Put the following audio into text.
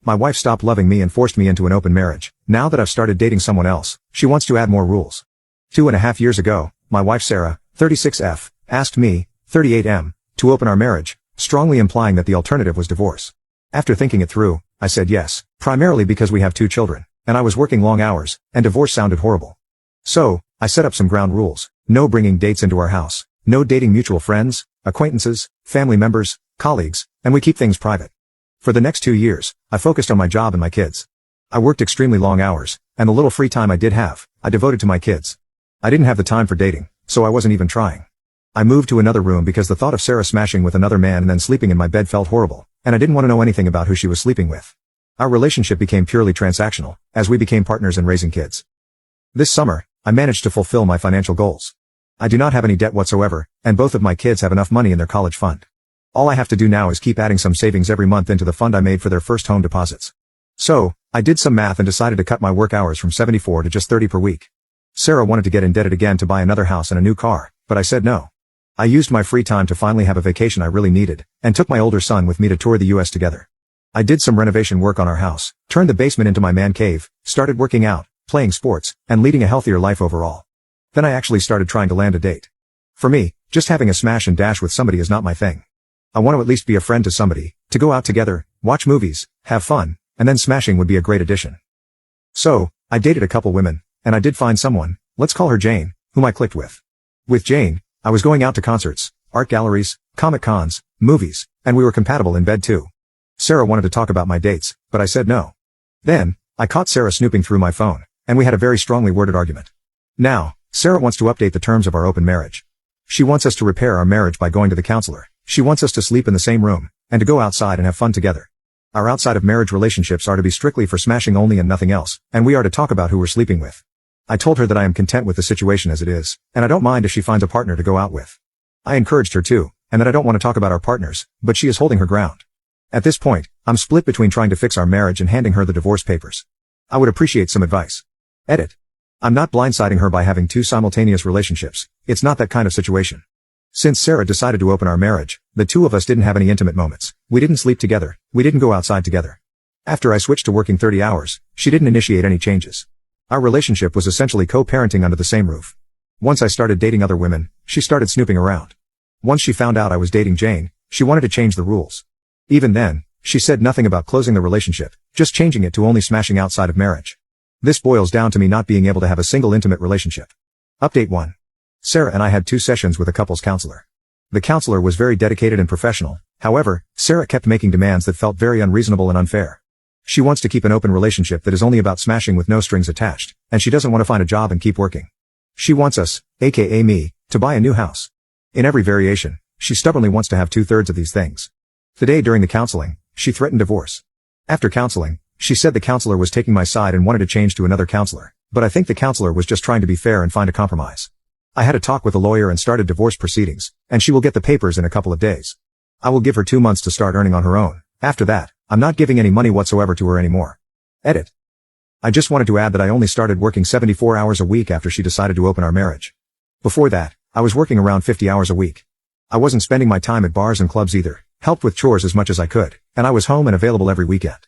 My wife stopped loving me and forced me into an open marriage. Now that I've started dating someone else, she wants to add more rules. 2.5 years ago, my wife Sarah, 36F, asked me, 38M, to open our marriage, strongly implying that the alternative was divorce. After thinking it through, I said yes, primarily because we have 2 children, and I was working long hours, and divorce sounded horrible. So, I set up some ground rules: no bringing dates into our house, no dating mutual friends, acquaintances, family members, colleagues, and we keep things private. For the next 2 years, I focused on my job and my kids. I worked extremely long hours, and the little free time I did have, I devoted to my kids. I didn't have the time for dating, so I wasn't even trying. I moved to another room because the thought of Sarah smashing with another man and then sleeping in my bed felt horrible, and I didn't want to know anything about who she was sleeping with. Our relationship became purely transactional, as we became partners in raising kids. This summer, I managed to fulfill my financial goals. I do not have any debt whatsoever, and both of my kids have enough money in their college fund. All I have to do now is keep adding some savings every month into the fund I made for their first home deposits. So, I did some math and decided to cut my work hours from 74 to just 30 per week. Sarah wanted to get indebted again to buy another house and a new car, but I said no. I used my free time to finally have a vacation I really needed, and took my older son with me to tour the US together. I did some renovation work on our house, turned the basement into my man cave, started working out, playing sports, and leading a healthier life overall. Then I actually started trying to land a date. For me, just having a smash and dash with somebody is not my thing. I want to at least be a friend to somebody, to go out together, watch movies, have fun, and then smashing would be a great addition. So, I dated a couple women, and I did find someone, let's call her Jane, whom I clicked with. With Jane, I was going out to concerts, art galleries, comic cons, movies, and we were compatible in bed too. Sarah wanted to talk about my dates, but I said no. Then, I caught Sarah snooping through my phone, and we had a very strongly worded argument. Now, Sarah wants to update the terms of our open marriage. She wants us to repair our marriage by going to the counselor. She wants us to sleep in the same room, and to go outside and have fun together. Our outside of marriage relationships are to be strictly for smashing only and nothing else, and we are to talk about who we're sleeping with. I told her that I am content with the situation as it is, and I don't mind if she finds a partner to go out with. I encouraged her too, and that I don't want to talk about our partners, but she is holding her ground. At this point, I'm split between trying to fix our marriage and handing her the divorce papers. I would appreciate some advice. Edit. I'm not blindsiding her by having 2 simultaneous relationships. It's not that kind of situation. Since Sarah decided to open our marriage, the 2 of us didn't have any intimate moments. We didn't sleep together. We didn't go outside together. After I switched to working 30 hours, she didn't initiate any changes. Our relationship was essentially co-parenting under the same roof. Once I started dating other women, she started snooping around. Once she found out I was dating Jane, she wanted to change the rules. Even then, she said nothing about closing the relationship, just changing it to only smashing outside of marriage. This boils down to me not being able to have a single intimate relationship. Update 1. Sarah and I had 2 sessions with a couples counselor. The counselor was very dedicated and professional. However, Sarah kept making demands that felt very unreasonable and unfair. She wants to keep an open relationship that is only about smashing with no strings attached, and she doesn't want to find a job and keep working. She wants us, aka me, to buy a new house. In every variation, she stubbornly wants to have 2/3 of these things. Today during the counseling, she threatened divorce. After counseling, she said the counselor was taking my side and wanted to change to another counselor, but I think the counselor was just trying to be fair and find a compromise. I had a talk with a lawyer and started divorce proceedings, and she will get the papers in a couple of days. I will give her 2 months to start earning on her own. After that, I'm not giving any money whatsoever to her anymore. Edit. I just wanted to add that I only started working 74 hours a week after she decided to open our marriage. Before that, I was working around 50 hours a week. I wasn't spending my time at bars and clubs either, helped with chores as much as I could, and I was home and available every weekend.